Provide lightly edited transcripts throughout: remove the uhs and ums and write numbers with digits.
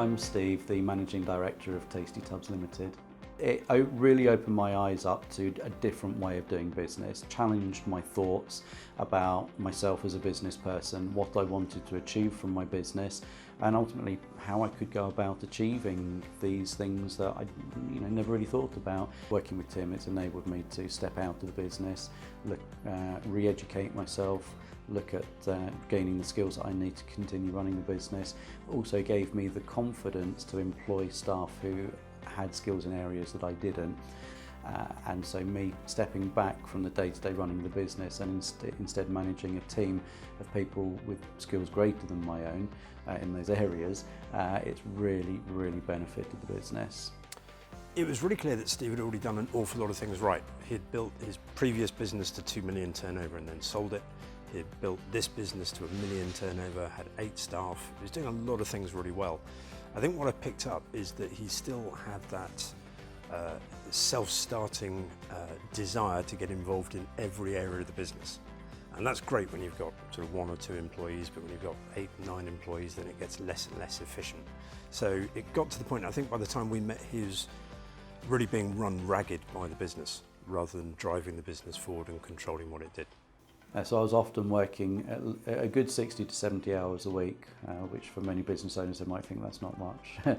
I'm Steve, the Managing Director of Tasty Tubs Limited. It really opened my eyes up to a different way of doing business, challenged my thoughts about myself as a business person, what I wanted to achieve from my business, and ultimately how I could go about achieving these things that I never really thought about. Working with Tim, it's enabled me to step out of the business, re-educate myself, look at gaining the skills that I need to continue running the business. Also gave me the confidence to employ staff who had skills in areas that I didn't. And so me stepping back from the day-to-day running the business and instead managing a team of people with skills greater than my own in those areas, it's really benefited the business. It was really clear that Steve had already done an awful lot of things right. He'd built his previous business to 2 million turnover and then sold it. He'd built this business to 1 million turnover, had 8 staff. He was doing a lot of things really well. I think what I picked up is that he still had that self-starting desire to get involved in every area of the business. And that's great when you've got sort of 1 or 2 employees, but when you've got 8, 9 employees, then it gets less and less efficient. So it got to the point, I think by the time we met, he was really being run ragged by the business rather than driving the business forward and controlling what it did. So I was often working a good 60 to 70 hours a week, which for many business owners they might think that's not much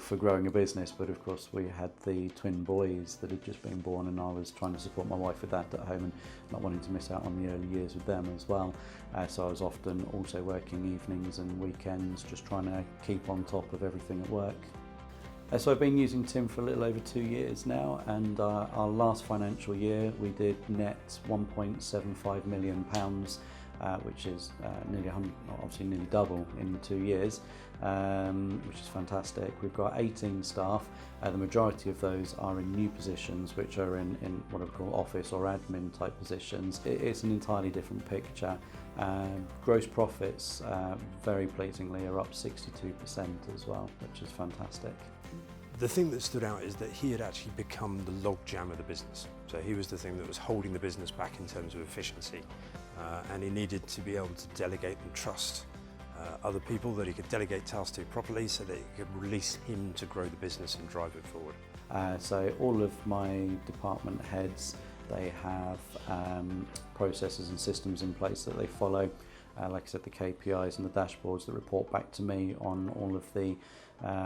for growing a business, but of course we had the twin boys that had just been born and I was trying to support my wife with that at home and not wanting to miss out on the early years with them as well. So I was often also working evenings and weekends, just trying to keep on top of everything at work. So I've been using Tim for a little over 2 years now, and our last financial year we did net £1.75 million, which is nearly double in the 2 years, which is fantastic. We've got 18 staff. The majority of those are in new positions, which are in what I would call office or admin type positions. It's an entirely different picture. Gross profits, very pleasingly, are up 62% as well, which is fantastic. The thing that stood out is that he had actually become the logjam of the business. So he was the thing that was holding the business back in terms of efficiency, and he needed to be able to delegate and trust other people that he could delegate tasks to properly so that he could release him to grow the business and drive it forward. So all of my department heads, they have processes and systems in place that they follow. Like I said, the KPIs and the dashboards that report back to me on all of the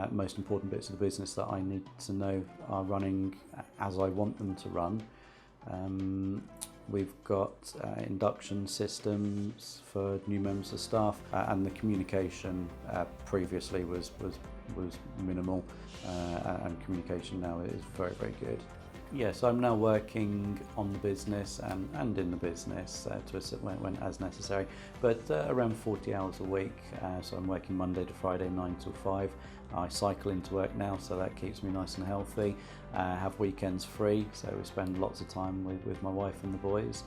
most important bits of the business that I need to know are running as I want them to run. We've got induction systems for new members of staff, and the communication previously was minimal, and communication now is very good. Yes, I'm now working on the business and in the business when as necessary, but around 40 hours a week. So I'm working Monday to Friday, 9 till 5. I cycle into work now, so that keeps me nice and healthy. Have weekends free, so we spend lots of time with my wife and the boys.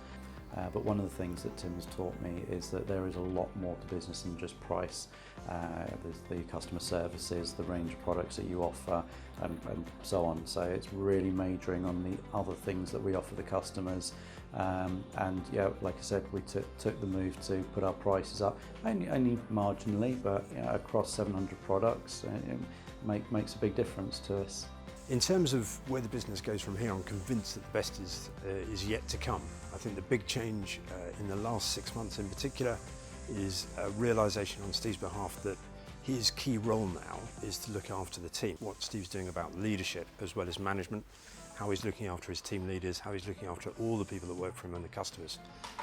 But one of the things that Tim has taught me is that there is a lot more to business than just price. There's the customer services, the range of products that you offer, and so on. So it's really majoring on the other things that we offer the customers. And yeah, like I said, we took the move to put our prices up, only marginally, but across 700 products, it makes a big difference to us. In terms of where the business goes from here, I'm convinced that the best is yet to come. I think the big change in the last 6 months in particular is a realisation on Steve's behalf that his key role now is to look after the team. What Steve's doing about leadership as well as management, how he's looking after his team leaders, how he's looking after all the people that work for him and the customers.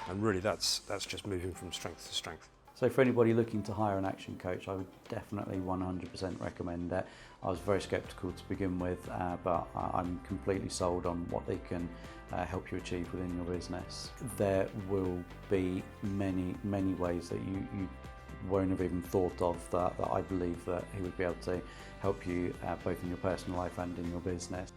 And really that's just moving from strength to strength. So for anybody looking to hire an action coach, I would definitely 100% recommend it. I was very sceptical to begin with, but I'm completely sold on what they can help you achieve within your business. There will be many ways that you won't have even thought of that I believe that he would be able to help you both in your personal life and in your business.